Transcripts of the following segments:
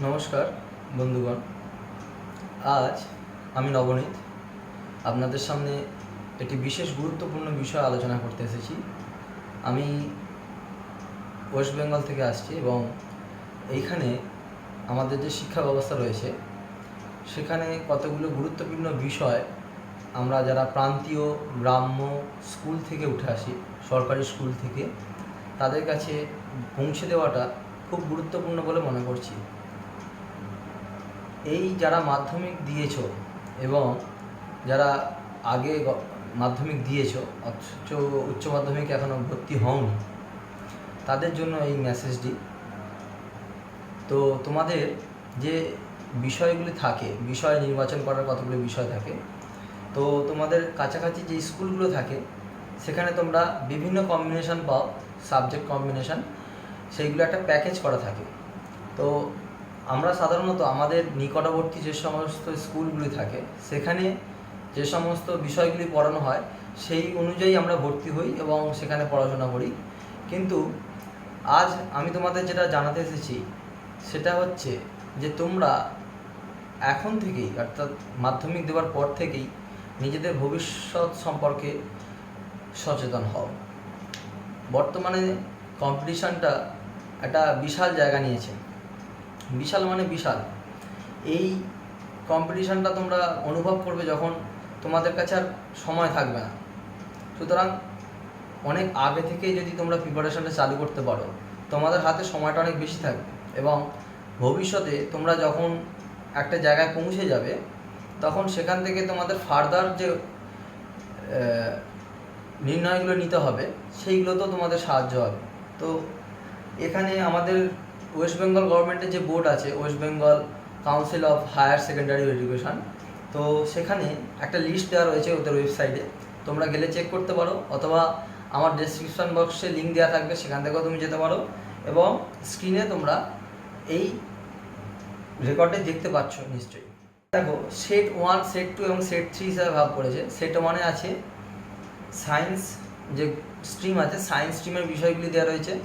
নমস্কার বন্ধুগণ। আজ আমি নবনীত আপনাদের সামনে একটি বিশেষ গুরুত্বপূর্ণ বিষয় আলোচনা করতে এসেছি। আমি ওয়েস্ট বেঙ্গল থেকে আসছি এবং এইখানে আমাদের যে শিক্ষা ব্যবস্থা রয়েছে সেখানে কতগুলো গুরুত্বপূর্ণ বিষয় আমরা যারা প্রান্তীয় গ্রাম্য স্কুল থেকে উঠে আসি, সরকারি স্কুল থেকে, তাদের কাছে পৌঁছে দেওয়াটা খুব গুরুত্বপূর্ণ বলে মনে করছি। এই যারা মাধ্যমিক দিয়েছো এবং যারা আগে মাধ্যমিক দিয়েছো অথচ উচ্চ মাধ্যমিক এখনও ভর্তি হওনি, তাদের জন্য এই মেসেজটি। তো তোমাদের যে বিষয়গুলি থাকে, বিষয় নির্বাচন করার কতগুলো বিষয় থাকে, তো তোমাদের কাছাকাছি যে স্কুলগুলো থাকে সেখানে তোমরা বিভিন্ন কম্বিনেশান পাও, সাবজেক্ট কম্বিনেশান, সেইগুলো একটা প্যাকেজ করা থাকে। তো আমরা সাধারণত আমাদের নিকটবর্তী যে সমস্ত স্কুলগুলি থাকে সেখানে যে সমস্ত বিষয়গুলি পড়ানো হয় সেই অনুযায়ী আমরা ভর্তি হই এবং সেখানে পড়াশোনা করি। কিন্তু আজ আমি তোমাদের যেটা জানাতে এসেছি সেটা হচ্ছে যে তোমরা এখন থেকেই, অর্থাৎ মাধ্যমিক দেওয়ার পর থেকেই নিজেদের ভবিষ্যৎ সম্পর্কে সচেতন হও। বর্তমানে কম্পিটিশানটা একটা বিশাল জায়গা নিয়েছে। বিশাল মানে বিশাল। এই কম্পিটিশানটা তোমরা অনুভব করবে যখন তোমাদের কাছে আর সময় থাকবে না। সুতরাং অনেক আগে থেকে যদি তোমরা প্রিপারেশানটা চালু করতে পারো, তোমাদের হাতে সময়টা অনেক বেশি থাকবে এবং ভবিষ্যতে তোমরা যখন একটা জায়গায় পৌঁছে যাবে তখন সেখান থেকে তোমাদের ফার্দার যে নির্ণয়গুলো নিতে হবে সেইগুলোতেও তোমাদের সাহায্য হবে। তো এখানে আমাদের ওয়েস্ট বেঙ্গল গভর্নমেন্টের যে বোর্ড আছে, West Bengal Council of Higher Secondary Education, তো সেখানে একটা লিস্ট দেওয়া রয়েছে ওদের ওয়েবসাইটে, তোমরা গেলে চেক করতে পারো, অথবা আমার ডেসক্রিপশন বক্সে লিঙ্ক দেওয়া থাকবে, সেখান থেকেও তুমি যেতে পারো এবং স্ক্রিনে তোমরা এই রেকর্ডে দেখতে পাচ্ছ নিশ্চয়ই। দেখো, সেট 1, সেট 2 এবং সেট 3 হিসাবে ভাগ করেছে। সেট 1-এ আছে সায়েন্স যে স্ট্রিম আছে, সায়েন্স স্ট্রিমের বিষয়গুলি দেওয়া রয়েছে।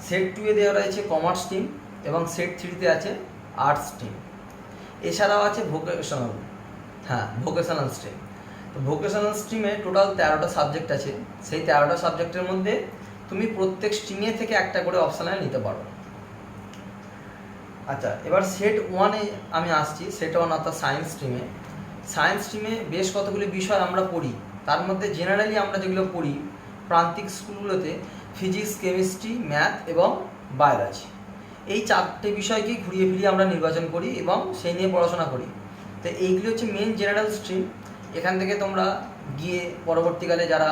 সেট 2-এ দেওয়া রয়েছে কমার্স স্ট্রিম এবং সেট 3-তে আছে আর্টস স্ট্রিম। এছাড়াও আছে ভোকেশনাল স্ট্রিম। তো ভোকেশনাল স্ট্রিমে টোটাল 13টা সাবজেক্ট আছে। সেই 13টা সাবজেক্টের মধ্যে তুমি প্রত্যেক স্ট্রিমে থেকে একটা করে অপশনাল নিতে পারো। আচ্ছা, এবার সেট 1-এ আমি আসছি। সেট 1 অর্থাৎ সায়েন্স স্ট্রিমে। সায়েন্স স্ট্রিমে বেশ কতগুলি বিষয় আমরা পড়ি। তার মধ্যে জেনারেলি আমরা যেগুলো পড়ি প্রান্তিক স্কুলগুলোতে ফিজিক্স, কেমিস্ট্রি, ম্যাথ এবং বায়োলজি, এই 4টে বিষয়কেই ঘুরিয়ে ফিরিয়ে আমরা নির্বাচন করি এবং সেই নিয়ে পড়াশোনা করি। তো এইগুলি হচ্ছে মেন জেনারেল স্ট্রিম। এখান থেকে তোমরা গিয়ে পরবর্তীকালে যারা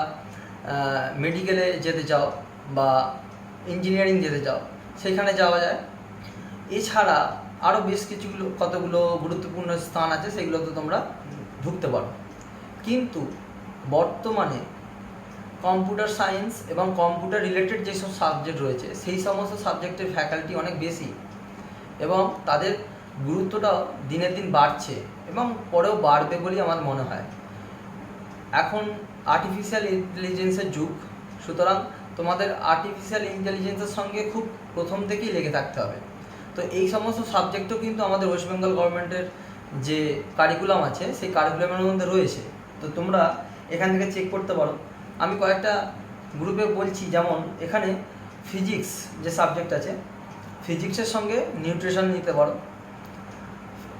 মেডিকেলে যেতে চাও বা ইঞ্জিনিয়ারিং যেতে চাও সেখানে যাওয়া যায়। এছাড়া আরও বেশ কতগুলো গুরুত্বপূর্ণ স্থান আছে, সেগুলোতে তোমরা ঢুকতে পারো। কিন্তু বর্তমানে কম্পিউটার সায়েন্স এবং কম্পিউটার রিলেটেড যেসব সাবজেক্ট রয়েছে সেই সমস্ত সাবজেক্টের ফ্যাকাল্টি অনেক বেশি এবং তাদের গুরুত্বটাও দিনের দিন বাড়ছে এবং পরেও বাড়বে বলেই আমার মনে হয়। এখন আর্টিফিশিয়াল ইন্টেলিজেন্সের যুগ, সুতরাং তোমাদের আর্টিফিশিয়াল ইন্টেলিজেন্সের সঙ্গে খুব প্রথম থেকেই লেগে থাকতে হবে। তো এই সমস্ত সাবজেক্টও কিন্তু আমাদের ওয়েস্ট বেঙ্গল গভর্নমেন্টের যে কারিকুলাম আছে সেই কারিকুলামের মধ্যে রয়েছে। তো তোমরা এখান থেকে চেক করতে পারো। আমি কয়েকটা গ্রুপে বলছি, যেমন এখানে ফিজিক্স যে সাবজেক্ট আছে, ফিজিক্সের সঙ্গে নিউট্রিশন নিতে পারো,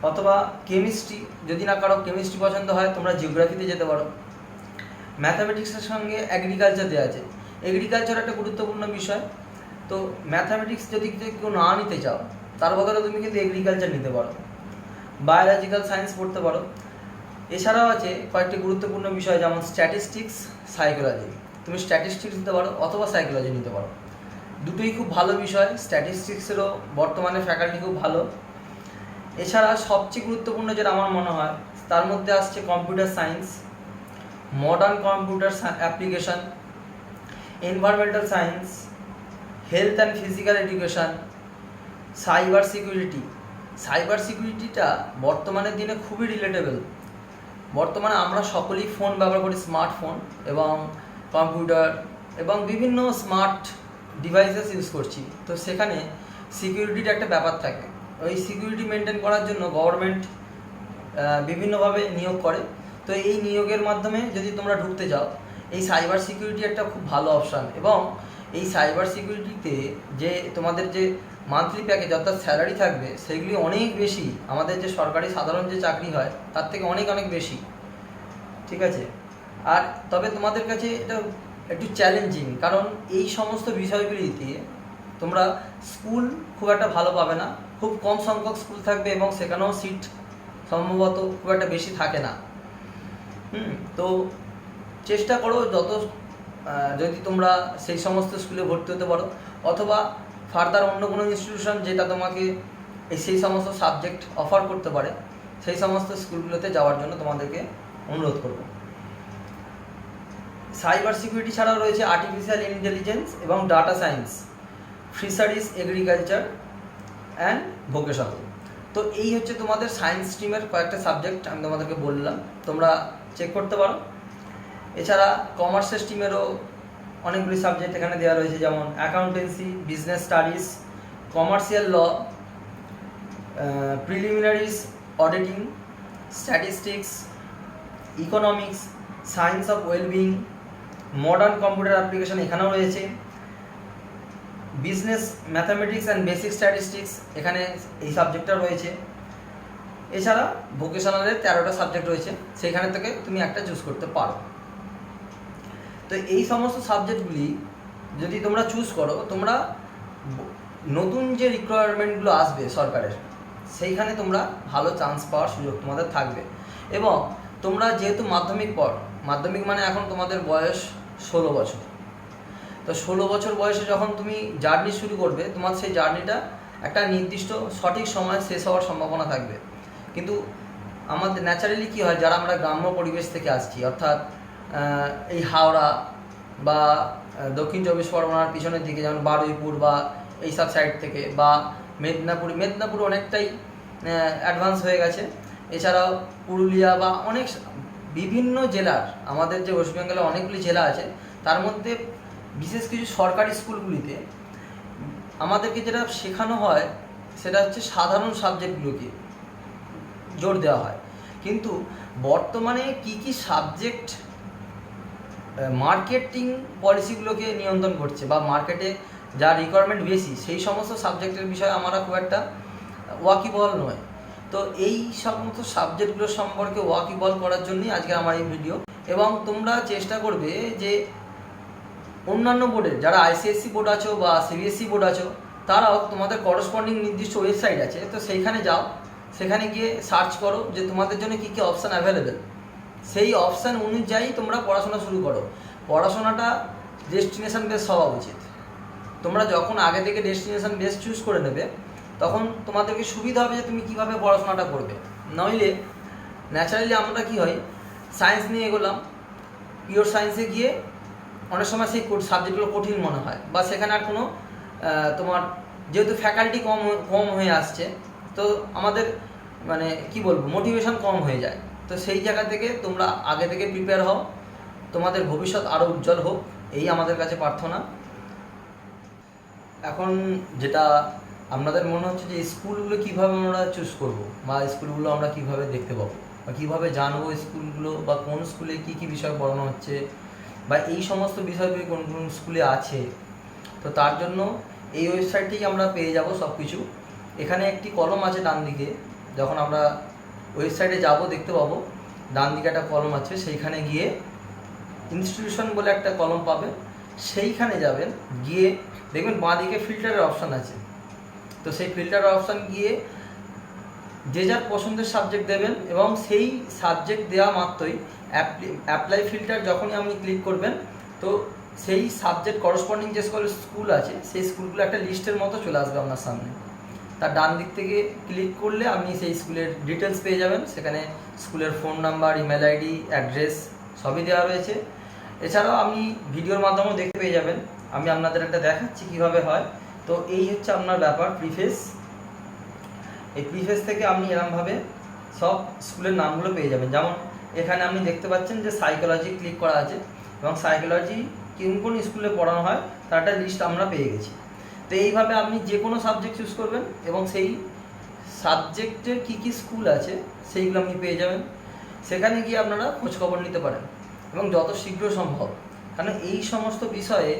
অথবা কেমিস্ট্রি, যদি না কারো কেমিস্ট্রি পছন্দ হয় তোমরা জিওগ্রাফিতে যেতে পারো। ম্যাথামেটিক্সের সঙ্গে অ্যাগ্রিকালচার দেওয়া আছে। এগ্রিকালচার একটা গুরুত্বপূর্ণ বিষয়। তো ম্যাথামেটিক্স যদি কেউ না নিতে চাও তার বদলে তুমি কিন্তু এগ্রিকালচার নিতে পারো। বায়োলজিক্যাল সায়েন্স পড়তে পারো। এছাড়াও আছে কয়েকটি গুরুত্বপূর্ণ বিষয়, যেমন স্ট্যাটিস্টিক্স, সাইকোলজি। তুমি স্ট্যাটিস্টিক্স নিতে পারো অথবা সাইকোলজি নিতে পারো। দুটোই খুব ভালো বিষয়। স্ট্যাটিস্টিক্সেরও বর্তমানে ফ্যাকাল্টি খুব ভালো। এছাড়া সবচেয়ে গুরুত্বপূর্ণ যেটা আমার মনে হয় তার মধ্যে আসছে computer science, modern computer application, environmental science, health and physical education, cyber security. Cyber সিকিউরিটিটা বর্তমানের দিনে খুবই রিলেটেবল। বর্তমানে আমরা সকলেই ফোন ব্যবহার করি, স্মার্টফোন এবং কম্পিউটার এবং বিভিন্ন স্মার্ট ডিভাইসেস ইউজ করছি। তো সেখানে সিকিউরিটির একটা ব্যাপার থাকে। ওই সিকিউরিটি মেনটেন করার জন্য গভর্নমেন্ট বিভিন্নভাবে নিয়োগ করে। তো এই নিয়োগের মাধ্যমে যদি তোমরা ঢুকতে যাও, এই সাইবার সিকিউরিটি একটা খুব ভালো অপশান। এবং এই সাইবার সিকিউরিটিতে যে তোমাদের যে মান্থলি প্যাকেজ অর্থাৎ স্যালারি থাকবে, সেগুলি অনেক বেশি আমাদের যে সরকারি সাধারণ যে চাকরি হয় তার থেকে অনেক অনেক বেশি, ঠিক আছে। আর তবে তোমাদের কাছে এটা একটু চ্যালেঞ্জিং, কারণ এই সমস্ত বিষয়গুলিতে তোমরা স্কুল খুব একটা ভালো পাবে না, খুব কম সংখ্যক স্কুল থাকবে এবং সেখানেও সিট সম্ভবত খুব একটা বেশি থাকে না। তো চেষ্টা করো যদি তোমরা সেই সমস্ত স্কুলে ভর্তি হতে পারো, অথবা ফার্দার অন্য কোনো ইনস্টিটিউশন যেটা তোমাকে সেই সমস্ত সাবজেক্ট অফার করতে পারে, সেই সমস্ত স্কুলগুলোতে যাওয়ার জন্য তোমাদেরকে অনুরোধ করব। সাইবার সিকিউরিটি ছাড়াও রয়েছে আর্টিফিশিয়াল ইন্টেলিজেন্স এবং data science, fisheries, agriculture and vocational. তো এই হচ্ছে তোমাদের সায়েন্স স্ট্রিমের কয়েকটা সাবজেক্ট আমি তোমাদেরকে বললাম, তোমরা চেক করতে পারো। এছাড়া কমার্সের স্ট্রিমেরও অনেকগুলি সাবজেক্ট এখানে দেওয়া রয়েছে, যেমন accountancy, business studies, commercial law, preliminaries auditing, statistics, economics, science of wellbeing, modern computer application এখানেও রয়েছে, business mathematics and basic statistics এখানে এই সাবজেক্টটা রয়েছে। এছাড়া ভোকেশনালের 13টা সাবজেক্ট রয়েছে, সেইখানে থেকে তুমি একটা চুজ করতে পারো। তো এই সমস্ত সাবজেক্টগুলি যদি তোমরা চুজ করো, তোমরা নতুন যে রিকোয়ারমেন্টগুলো আসবে সরকারের, সেইখানে তোমরা ভালো চান্স পাওয়ার সুযোগ তোমাদের থাকবে। এবং তোমরা যেহেতু মাধ্যমিক মানে এখন তোমাদের বয়স 16 বছর, তো 16 বছর বয়সে যখন তুমি জার্নি শুরু করবে, তোমার সেই জার্নিটা একটা নির্দিষ্ট সঠিক সময় শেষ হওয়ার সম্ভাবনা থাকবে। কিন্তু আমাদের ন্যাচারালি কী হয়, যারা আমরা গ্রাম্য পরিবেশ থেকে আসছি, অর্থাৎ এই হাওড়া বা দক্ষিণ চব্বিশ পরগনার পিছনের দিকে, যেমন বারুইপুর বা এইসব সাইড থেকে, বা মেদিনীপুর অনেকটাই অ্যাডভান্স হয়ে গেছে। এছাড়াও পুরুলিয়া বা বিভিন্ন জেলার, আমাদের যে ওয়েস্ট বেঙ্গলে অনেকগুলি জেলা আছে, তার মধ্যে বিশেষ কিছু সরকারি স্কুলগুলিতে আমাদেরকে যেটা শেখানো হয় সেটা হচ্ছে সাধারণ সাবজেক্টগুলোকে জোর দেওয়া হয়। কিন্তু বর্তমানে কি সাবজেক্ট মার্কেটিং পলিসিগুলোকে নিয়ন্ত্রণ করছে বা মার্কেটে যা রিকোয়ারমেন্ট বেশি, সেই সমস্ত সাবজেক্টের বিষয়ে আমরা খুব একটা ওয়াকিবহাল নয়। তো এই সমস্ত সাবজেক্টগুলো সম্পর্কে ওয়াকিবহাল করার জন্যই আজকে আমার এই ভিডিও। এবং তোমরা চেষ্টা করবে যে অন্যান্য বোর্ডের, যারা আইসিএসসি বোর্ড আছো বা সিবিএসসি বোর্ড আছো, তারাও তোমাদের করসপন্ডিং নির্দিষ্ট ওয়েবসাইট আছে, তো সেইখানে যাও, সেখানে গিয়ে সার্চ করো যে তোমাদের জন্য কী কী অপশান অ্যাভেলেবেল। সেই অপশান অনুযায়ী তোমরা পড়াশোনা শুরু করো। পড়াশোনাটা ডেস্টিনেশন বেস হওয়া উচিত। তোমরা যখন আগে থেকে ডেস্টিনেশন বেস চুজ করে নেবে, তখন তোমাদেরকে সুবিধা হবে যে তুমি কীভাবে পড়াশোনাটা করবে। নইলে ন্যাচারালি আমরা কী হয়, সায়েন্স নিয়ে এগোলাম, পিওর সায়েন্সে গিয়ে অনেক সময় সেই সাবজেক্টগুলো কঠিন মনে হয়, বা সেখানে আর কোনো তোমার যেহেতু ফ্যাকাল্টি কম হয়ে আসছে, তো আমাদের মানে কি বলবো, মোটিভেশন কম হয়ে যায়। তো সেই জায়গা থেকে তোমরা আগে থেকে প্রিপেয়ার হও, তোমাদের ভবিষ্যৎ আরও উজ্জ্বল হোক, এই আমাদের কাছে প্রার্থনা। এখন যেটা আপনাদের মনে হচ্ছে যে স্কুলগুলো কীভাবে আমরা চুজ করবো, বা স্কুলগুলো আমরা কীভাবে দেখতে পাবো, বা কীভাবে জানবো স্কুলগুলো, বা কোন স্কুলে কী কী বিষয় পড়ানো হচ্ছে, বা এই সমস্ত বিষয়গুলি কোন কোন স্কুলে আছে। তো তার জন্য এই ওয়েবসাইটটিই আমরা পেয়ে যাব সব কিছু। এখানে একটি কলম আছে ডান দিকে, যখন আমরা ওয়েবসাইটে যাব দেখতে পাবো ডান দিকে একটা কলম আছে, সেইখানে গিয়ে ইনস্টিটিউশন বলে একটা কলম পাবে, সেইখানে যাবেন, গিয়ে দেখবেন বাঁ দিকে ফিল্টারের অপশান আছে। তো সেই ফিল্টারের অপশান গিয়ে যে যার পছন্দের সাবজেক্ট দেবেন, এবং সেই সাবজেক্ট দেওয়া মাত্রই অ্যাপ্লাই ফিল্টার যখনই আপনি ক্লিক করবেন, তো সেই সাবজেক্ট করসপন্ডিং যে স্কুল আছে, সেই স্কুলগুলো একটা লিস্টের মতো চলে আসবে আপনার সামনে। তার ডান দিক থেকে ক্লিক করলে আপনি সেই স্কুলের ডিটেলস পেয়ে যাবেন। সেখানে স্কুলের phone number, email ID, address সবই দেওয়া রয়েছে। এছাড়াও আপনি ভিডিওর মাধ্যমেও দেখতে পেয়ে যাবেন। আমি আপনাদের একটা দেখাচ্ছি কীভাবে হয়। তো এই হচ্ছে আপনার ব্যাপার, প্রিফেস। এই প্রিফেস থেকে আপনি এরকমভাবে সব স্কুলের নামগুলো পেয়ে যাবেন। যেমন এখানে আপনি দেখতে পাচ্ছেন যে সাইকোলজি ক্লিক করা আছে, এবং সাইকোলজি কোন কোন স্কুলে পড়ানো হয় তার একটা লিস্ট আমরা পেয়ে গেছি। তো এইভাবে আপনি যে কোনো সাবজেক্ট চুজ করবেন, এবং সেই সাবজেক্টের কী কী স্কুল আছে সেইগুলো আপনি পেয়ে যাবেন। সেখানে গিয়ে আপনারা খোঁজখবর নিতে পারেন এবং যত শীঘ্র সম্ভব, কারণ এই সমস্ত বিষয়ে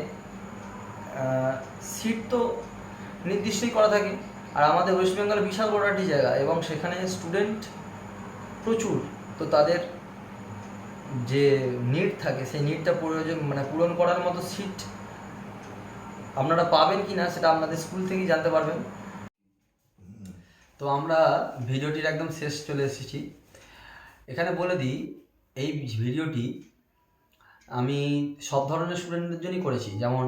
সিট তো নির্দিষ্টই করা থাকে। আর আমাদের ওয়েস্ট বেঙ্গল বিশাল বড় একটি জায়গা এবং সেখানে স্টুডেন্ট প্রচুর, তো তাদের যে নিড থাকে সেই নিডটা পূরণ করার মতো সিট আপনারা পাবেন কি না সেটা আপনাদের স্কুল থেকেই জানতে পারবেন। তো আমরা ভিডিওটির একদম শেষ চলে এসেছি। এখানে বলে দিই, এই ভিডিওটি আমি সব ধরনের স্টুডেন্টদের জন্যই করেছি, যেমন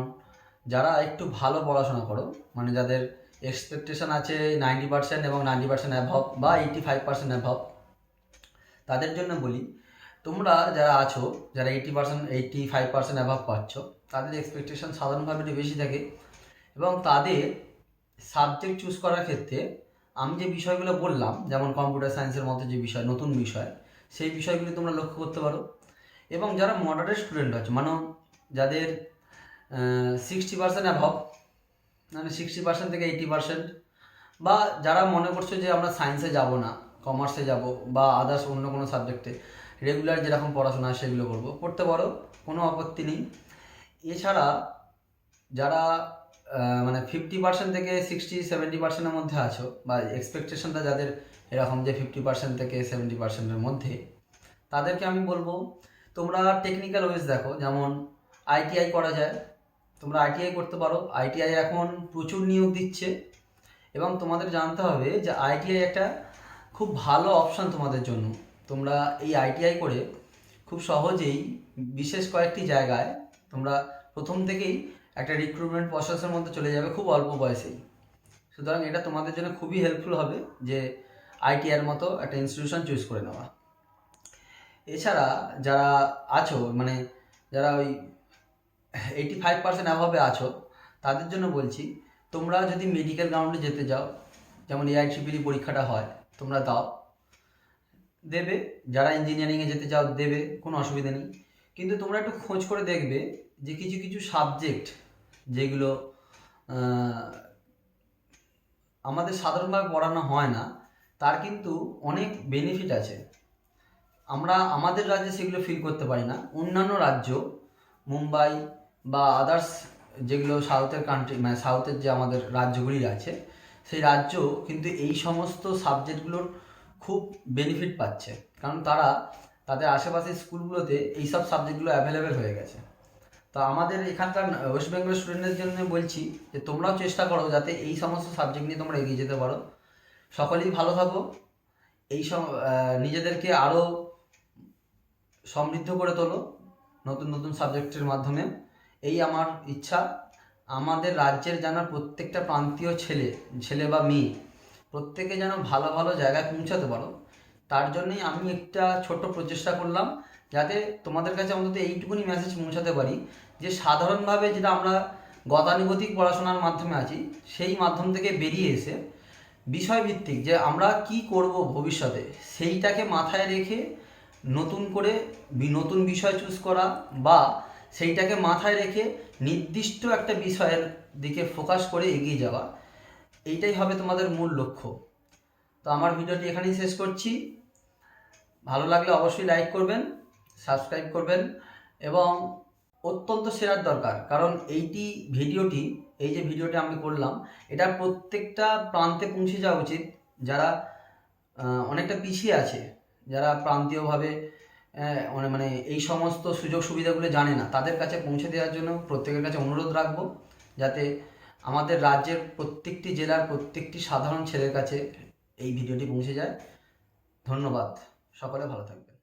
যারা একটু ভালো পড়াশোনা করো, মানে যাদের এক্সপেকটেশন আছে 90% এবং 90% অ্যাভব বা 85% অ্যাভব, তাদের জন্য বলি, তোমরা যারা আছো যারা 85% অ্যাভব পাচ্ছ, তাদের এক্সপেকটেশন সাধারণভাবে একটু বেশি থাকে এবং তাদের সাবজেক্ট চুজ করার ক্ষেত্রে আমি যে বিষয়গুলো বললাম, যেমন কম্পিউটার সায়েন্সের মতো যে বিষয়, নতুন বিষয়, সেই বিষয়গুলি তোমরা লক্ষ্য করতে পারো। এবং যারা মডারেট স্টুডেন্ট আছে, মানে যাদের 60% অ্যাভব, মানে 60% থেকে 80%, বা যারা মনে করছো যে আমরা সায়েন্সে যাব না, কমার্সে যাব বা আদার্স অন্য কোনো সাবজেক্টে রেগুলার যেরকম পড়াশোনা সেগুলো করতে পারো, কোনো আপত্তি নেই। এছাড়া যারা মানে 50% থেকে 60-70%-এর মধ্যে আছো, বা এক্সপেকটেশনটা যাদের এরকম যে 50% থেকে 70%-এর মধ্যে, তাদেরকে আমি বলবো তোমরা টেকনিক্যাল ওয়েজ দেখো, যেমন আইটিআই করা যায়, তোমরা আইটিআই করতে পারো। আইটিআই এখন প্রচুর নিয়োগ দিচ্ছে এবং তোমাদের জানতে হবে যে আইটিআই একটা খুব ভালো অপশান তোমাদের জন্য। তোমরা এই আইটিআই করে খুব সহজেই বিশেষ কয়েকটি জায়গায় তোমরা প্রথম থেকেই একটা রিক্রুটমেন্ট প্রসেসের মধ্যে চলে যাবে খুব অল্প বয়সেই। সুতরাং এটা তোমাদের জন্য খুবই হেল্পফুল হবে যে আইটিআইয়ের মতো একটা ইনস্টিটিউশন চুজ করে নেওয়া। এছাড়া যারা আছো, মানে যারা ওই 85% অ্যাভাবে আছো, তাদের জন্য বলছি, তোমরা যদি মেডিকেল গ্রাউন্ডে যেতে যাও, যেমন AITREE পরীক্ষাটা হয়, তোমরা দাও, দেবে। যারা ইঞ্জিনিয়ারিংয়ে যেতে চাও দেবে, কোনো অসুবিধা নেই। কিন্তু তোমরা একটু খোঁজ করে দেখবে যে কিছু কিছু সাবজেক্ট যেগুলো আমাদের সাধারণভাবে পড়ানো হয় না, তার কিন্তু অনেক বেনিফিট আছে। আমরা আমাদের রাজ্যে সেগুলো ফিল করতে পারি না। অন্যান্য রাজ্য, মুম্বাই বা আদার্স যেগুলো সাউথের কান্ট্রি, মানে সাউথের যে আমাদের রাজ্যগুলি আছে, সেই রাজ্য কিন্তু এই সমস্ত সাবজেক্টগুলোর খুব বেনিফিট পাচ্ছে, কারণ তারা তাদের আশেপাশের স্কুলগুলোতে এইসব সাবজেক্টগুলো অ্যাভেলেবেল হয়ে গেছে। তো আমাদের এখানকার ওয়েস্ট বেঙ্গল স্টুডেন্টদের জন্য বলছি যে তোমরাও চেষ্টা করো যাতে এই সমস্ত সাবজেক্ট নিয়ে তোমরা এগিয়ে যেতে পারো। সকলেই ভালো থাকো, এই নিজেদেরকে আরও সমৃদ্ধ করে তোলো নতুন নতুন সাবজেক্টের মাধ্যমে। এই আমার ইচ্ছা, আমাদের রাজ্যের যেন প্রত্যেকটা প্রান্তীয় ছেলে বা মেয়ে প্রত্যেকে যেন ভালো ভালো জায়গায় পৌঁছাতে পারো, তার জন্যই আমি একটা ছোট্ট প্রচেষ্টা করলাম, যাতে তোমাদের কাছে অন্তত এইটুকুনি মেসেজ পৌঁছাতে পারি যে সাধারণভাবে যেটা আমরা গতানুগতিক পড়াশোনার মাধ্যমে আছি, সেই মাধ্যম থেকে বেরিয়ে এসে বিষয়ভিত্তিক যে আমরা কি করব ভবিষ্যতে, সেইটাকে মাথায় রেখে নতুন করে নতুন বিষয় চুজ করা, বা সেইটাকে মাথায় রেখে নির্দিষ্ট একটা বিষয়ের দিকে ফোকাস করে এগিয়ে যাওয়া, এইটাই হবে তোমাদের মূল লক্ষ্য। তো আমার ভিডিওটি এখানেই শেষ করছি। ভালো লাগলে অবশ্যই লাইক করবেন, সাবস্ক্রাইব করবেন এবং অত্যন্ত শেয়ার দরকার, কারণ এই যে ভিডিওটি আমি করলাম, এটা প্রত্যেকটা প্রান্তে পৌঁছে যাওয়া উচিত। যারা অনেকটা পিছিয়ে আছে, যারা প্রান্তীয়ভাবে মানে এই সমস্ত সুযোগ সুবিধাগুলো জানে না, তাদের কাছে পৌঁছে দেওয়ার জন্য প্রত্যেকের কাছে অনুরোধ রাখবো, যাতে আমাদের রাজ্যের প্রত্যেকটি জেলার প্রত্যেকটি সাধারণ ছেলের কাছে এই ভিডিওটি পৌঁছে যায়। ধন্যবাদ, সকলে ভালো থাকবেন।